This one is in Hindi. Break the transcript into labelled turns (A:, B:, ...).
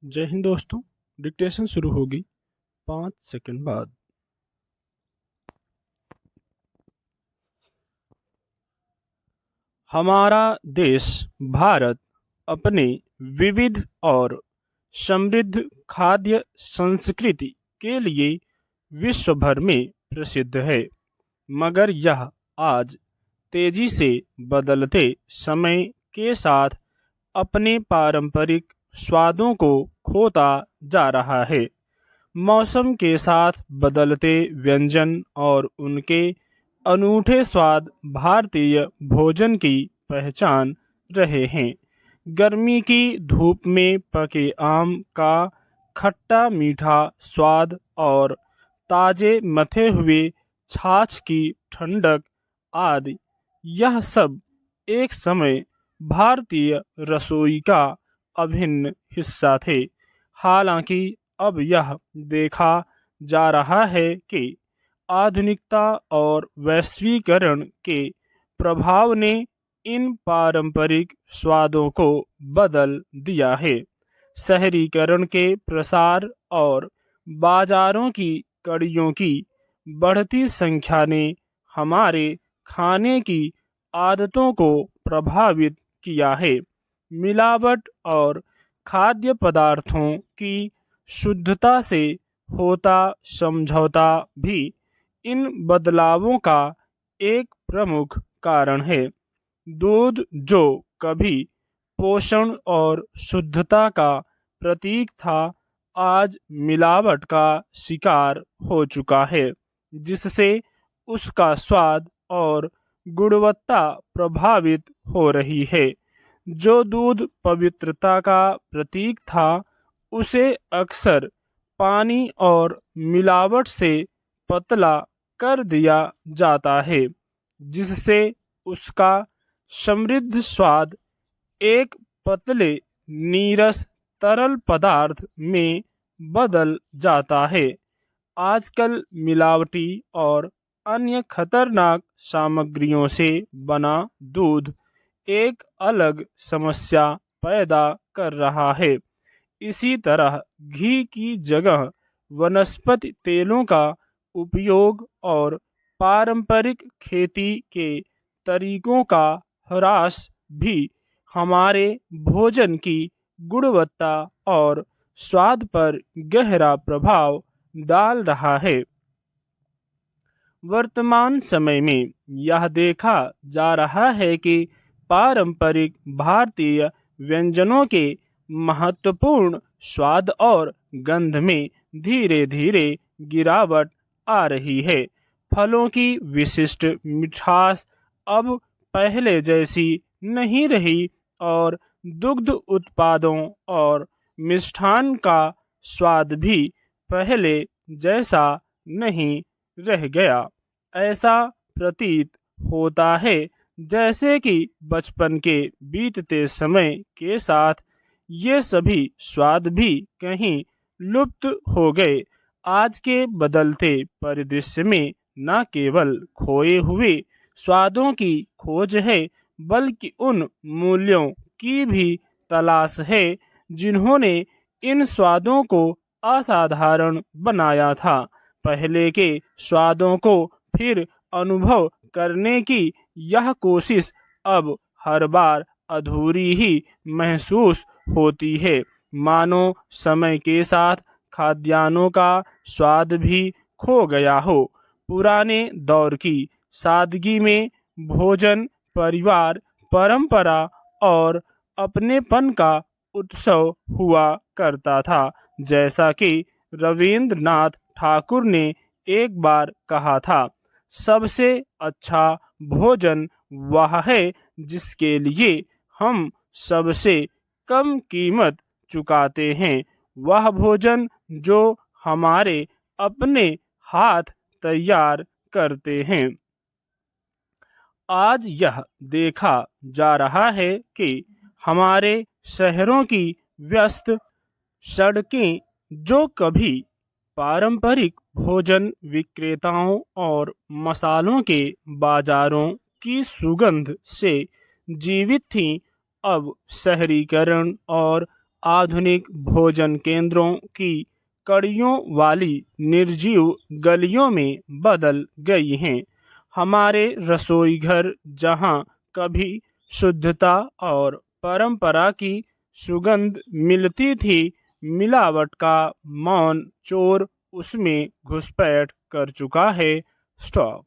A: जय हिंद दोस्तों। डिक्टेशन शुरू होगी 5 सेकंड बाद। हमारा देश भारत अपने विविध और समृद्ध खाद्य संस्कृति के लिए विश्व भर में प्रसिद्ध है, मगर यह आज तेजी से बदलते समय के साथ अपने पारंपरिक स्वादों को खोता जा रहा है। मौसम के साथ बदलते व्यंजन और उनके अनूठे स्वाद भारतीय भोजन की पहचान रहे हैं। गर्मी की धूप में पके आम का खट्टा मीठा स्वाद और ताजे मथे हुए छाछ की ठंडक आदि, यह सब एक समय भारतीय रसोई का अभिन्न हिस्सा थे। हालांकि अब यह देखा जा रहा है कि आधुनिकता और वैश्वीकरण के प्रभाव ने इन पारंपरिक स्वादों को बदल दिया है। शहरीकरण के प्रसार और बाजारों की कड़ियों की बढ़ती संख्या ने हमारे खाने की आदतों को प्रभावित किया है। मिलावट और खाद्य पदार्थों की शुद्धता से होता समझौता भी इन बदलावों का एक प्रमुख कारण है। दूध, जो कभी पोषण और शुद्धता का प्रतीक था, आज मिलावट का शिकार हो चुका है, जिससे उसका स्वाद और गुणवत्ता प्रभावित हो रही है। जो दूध पवित्रता का प्रतीक था, उसे अक्सर पानी और मिलावट से पतला कर दिया जाता है, जिससे उसका समृद्ध स्वाद एक पतले नीरस तरल पदार्थ में बदल जाता है। आजकल मिलावटी और अन्य खतरनाक सामग्रियों से बना दूध एक अलग समस्या पैदा कर रहा है। इसी तरह घी की जगह वनस्पति तेलों का उपयोग और पारंपरिक खेती के तरीकों का ह्रास भी हमारे भोजन की गुणवत्ता और स्वाद पर गहरा प्रभाव डाल रहा है। वर्तमान समय में यह देखा जा रहा है कि पारंपरिक भारतीय व्यंजनों के महत्वपूर्ण स्वाद और गंध में धीरे धीरे गिरावट आ रही है। फलों की विशिष्ट मिठास अब पहले जैसी नहीं रही और दुग्ध उत्पादों और मिष्ठान का स्वाद भी पहले जैसा नहीं रह गया। ऐसा प्रतीत होता है जैसे कि बचपन के बीतते समय के साथ ये सभी स्वाद भी कहीं लुप्त हो गए। आज के बदलते परिदृश्य में न केवल खोए हुए स्वादों की खोज है, बल्कि उन मूल्यों की भी तलाश है जिन्होंने इन स्वादों को असाधारण बनाया था। पहले के स्वादों को फिर अनुभव करने की यह कोशिश अब हर बार अधूरी ही महसूस होती है, मानो समय के साथ खाद्यान्नों का स्वाद भी खो गया हो। पुराने दौर की सादगी में भोजन परिवार, परंपरा और अपनेपन का उत्सव हुआ करता था। जैसा कि रविंद्रनाथ ठाकुर ने एक बार कहा था, सबसे अच्छा भोजन वह है जिसके लिए हम सबसे कम कीमत चुकाते हैं। वह भोजन जो हमारे अपने हाथ तैयार करते हैं। आज यह देखा जा रहा है कि हमारे शहरों की व्यस्त सड़कें, जो कभी पारंपरिक भोजन विक्रेताओं और मसालों के बाजारों की सुगंध से जीवित थीं, अब शहरीकरण और आधुनिक भोजन केंद्रों की कड़ियों वाली निर्जीव गलियों में बदल गई हैं। हमारे रसोई घर जहां कभी शुद्धता और परंपरा की सुगंध मिलती थी, मिलावट का मौन चोर उसमें घुसपैठ कर चुका है। स्टॉप।